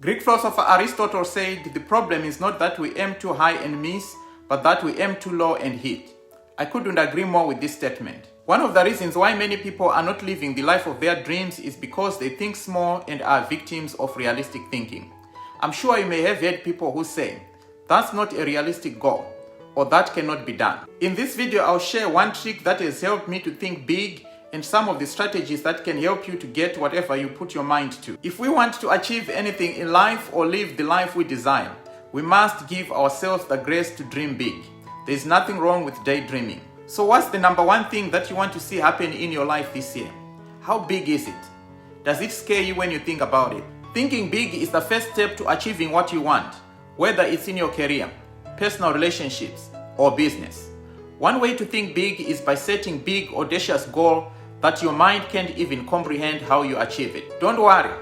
Greek philosopher Aristotle said, "The problem is not that we aim too high and miss, but that we aim too low and hit." I couldn't agree more with this statement. One of the reasons why many people are not living the life of their dreams is because they think small and are victims of realistic thinking. I'm sure you may have heard people who say, "That's not a realistic goal," or "That cannot be done." In this video, I'll share one trick that has helped me to think big and some of the strategies that can help you to get whatever you put your mind to. If we want to achieve anything in life or live the life we desire, we must give ourselves the grace to dream big. There's nothing wrong with daydreaming. So what's the number one thing that you want to see happen in your life this year? How big is it? Does it scare you when you think about it? Thinking big is the first step to achieving what you want, whether it's in your career, personal relationships, or business. One way to think big is by setting big, audacious goals that your mind can't even comprehend how you achieve it. Don't worry,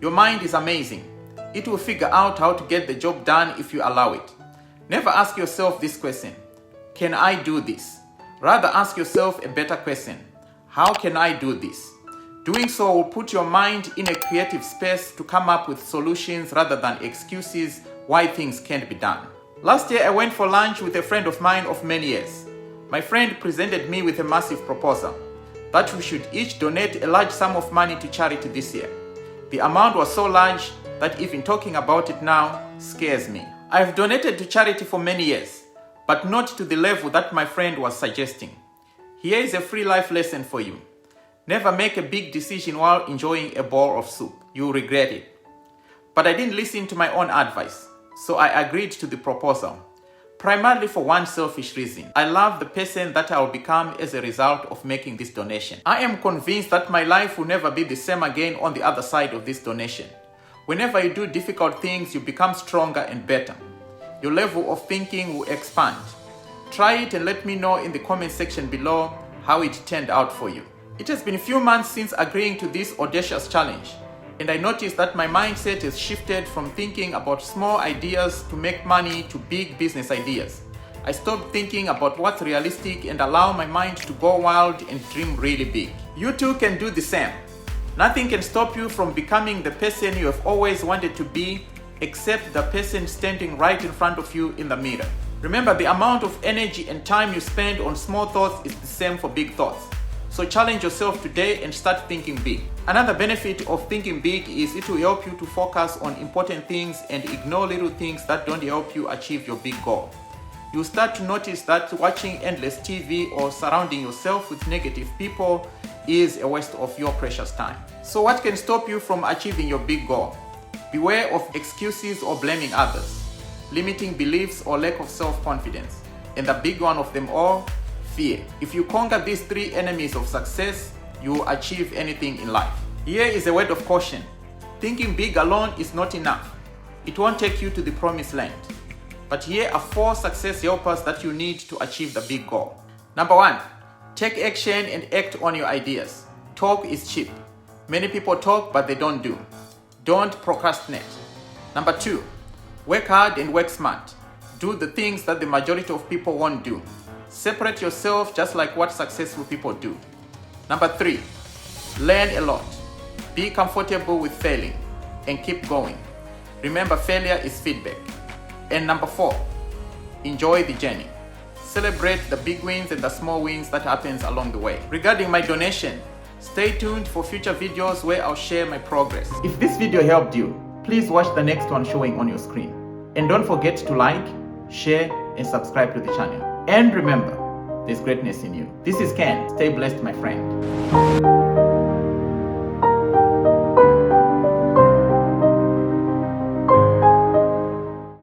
your mind is amazing. It will figure out how to get the job done if you allow it. Never ask yourself this question, "Can I do this?" Rather ask yourself a better question, "How can I do this?" Doing so will put your mind in a creative space to come up with solutions rather than excuses why things can't be done. Last year I went for lunch with a friend of mine of many years. My friend presented me with a massive proposal that we should each donate a large sum of money to charity this year. The amount was so large that even talking about it now scares me. I have donated to charity for many years, but not to the level that my friend was suggesting. Here is a free life lesson for you. Never make a big decision while enjoying a bowl of soup. You'll regret it. But I didn't listen to my own advice, so I agreed to the proposal. Primarily for one selfish reason. I love the person that I will become as a result of making this donation. I am convinced that my life will never be the same again on the other side of this donation. Whenever you do difficult things, you become stronger and better. Your level of thinking will expand. Try it and let me know in the comment section below how it turned out for you. It has been a few months since agreeing to this audacious challenge, and I noticed that my mindset has shifted from thinking about small ideas to make money to big business ideas. I stopped thinking about what's realistic and allow my mind to go wild and dream really big. You too can do the same. Nothing can stop you from becoming the person you have always wanted to be, except the person standing right in front of you in the mirror. Remember, the amount of energy and time you spend on small thoughts is the same for big thoughts. So challenge yourself today and start thinking big. Another benefit of thinking big is it will help you to focus on important things and ignore little things that don't help you achieve your big goal. You'll start to notice that watching endless TV or surrounding yourself with negative people is a waste of your precious time. So what can stop you from achieving your big goal? Beware of excuses or blaming others, limiting beliefs or lack of self-confidence, and the big one of them all, fear. If you conquer these three enemies of success, you will achieve anything in life. Here is a word of caution. Thinking big alone is not enough. It won't take you to the promised land. But here are 4 success helpers that you need to achieve the big goal. Number 1, take action and act on your ideas. Talk is cheap. Many people talk, but they don't do. Don't procrastinate. Number 2, work hard and work smart. Do the things that the majority of people won't do. Separate yourself just like what successful people do. Number 3, learn a lot. Be comfortable with failing and keep going. Remember, failure is feedback. And number 4, enjoy the journey. Celebrate the big wins and the small wins that happens along the way. Regarding my donation, stay tuned for future videos where I'll share my progress. If this video helped you, please watch the next one showing on your screen. And don't forget to like, share, and subscribe to the channel. And remember, there's greatness in you. This is Ken. Stay blessed, my friend.